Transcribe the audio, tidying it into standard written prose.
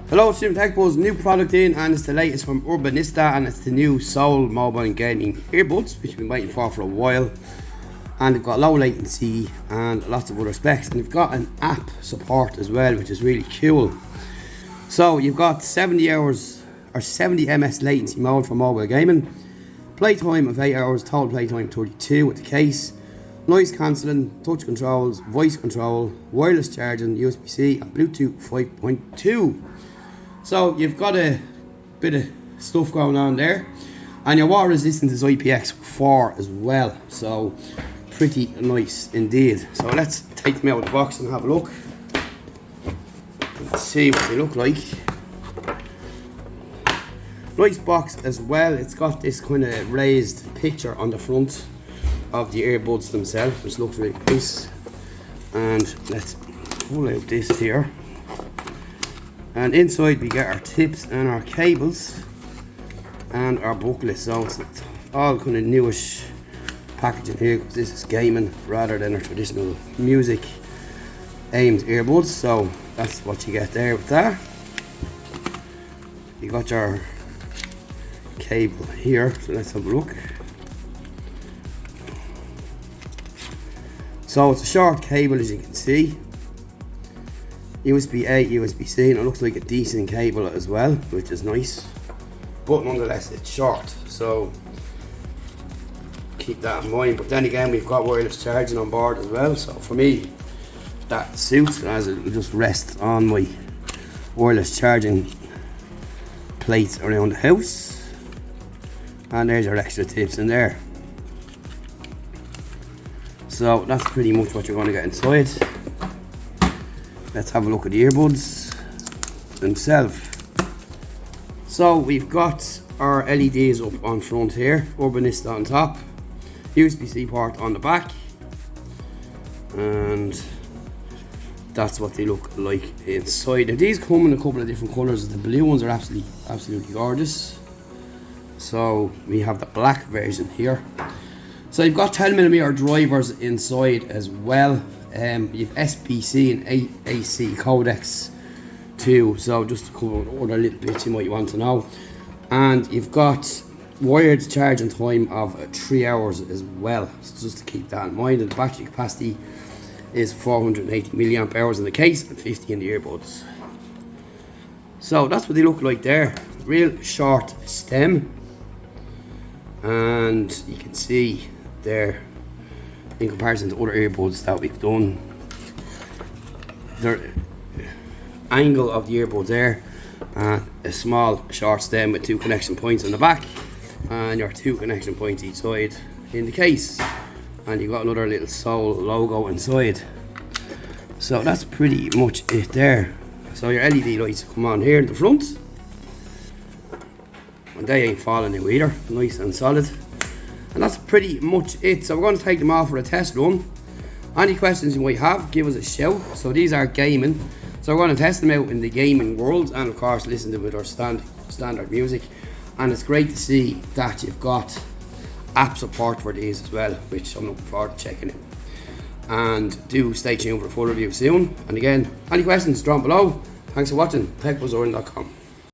Hello, Sim Tech Buzz, new product in, and it's the latest from Urbanista, and it's the new SEOUL mobile and gaming earbuds, which we've been waiting for a while. And they've got low latency and lots of other specs, and they've got an app support as well, which is really cool. So you've got 70 hours or 70 ms latency mode for mobile gaming, playtime of 8 hours, total playtime 32 with the case, noise cancelling, touch controls, voice control, wireless charging, USB-C and Bluetooth 5.2. So you've got a bit of stuff going on there, and your water resistance is IPX4 as well, so pretty nice indeed. So let's take them out of the box and have a look. Let's see what they look like. Nice box as well. It's got this kind of raised picture on the front of the earbuds themselves, which looks really nice. And let's pull out this here. And inside we get our tips and our cables and our booklet. So it's all kind of newish packaging here, because this is gaming rather than our traditional music aimed earbuds. So that's what you get there with that. You got your cable here, so let's have a look. So it's a short cable, as you can see. USB-A, USB-C, and it looks like a decent cable as well, which is nice. But nonetheless, it's short, so keep that in mind. But then again, we've got wireless charging on board as well, so for me, that suits, as it will just rest on my wireless charging plates around the house. And there's our extra tips in there. So that's pretty much what you're going to get inside. Let's have a look at the earbuds themselves. So we've got our LEDs up on front here, Urbanista on top, USB-C port on the back, and that's what they look like inside. Now these come in a couple of different colours. The blue ones are absolutely gorgeous. So we have the black version here. So you've got 10mm drivers inside as well. You've SBC and AAC codecs too, so just a couple of other little bits you might want to know. And you've got wired charging time of 3 hours as well, so just to keep that in mind. And the battery capacity is 480 milliamp hours in the case and 50 in the earbuds. So that's what they look like there. Real short stem, and you can see there, in comparison to other earbuds that we've done, the angle of the earbud there, a small short stem with 2 connection points on the back, and your 2 connection points each side in the case, and you've got another little SEOUL logo inside. So that's pretty much it there. So your LED lights come on here in the front, and they ain't falling out either, nice and solid. And that's pretty much it. So we're going to take them off for a test run. Any questions you might have, give us a shout. So these are gaming, so we're going to test them out in the gaming world, and of course listen to them with our standard music. And it's great to see that you've got app support for these as well, which I'm looking forward to checking out. And do stay tuned for a full review soon. And again, any questions, drop below. Thanks for watching, techbuzzurban.com.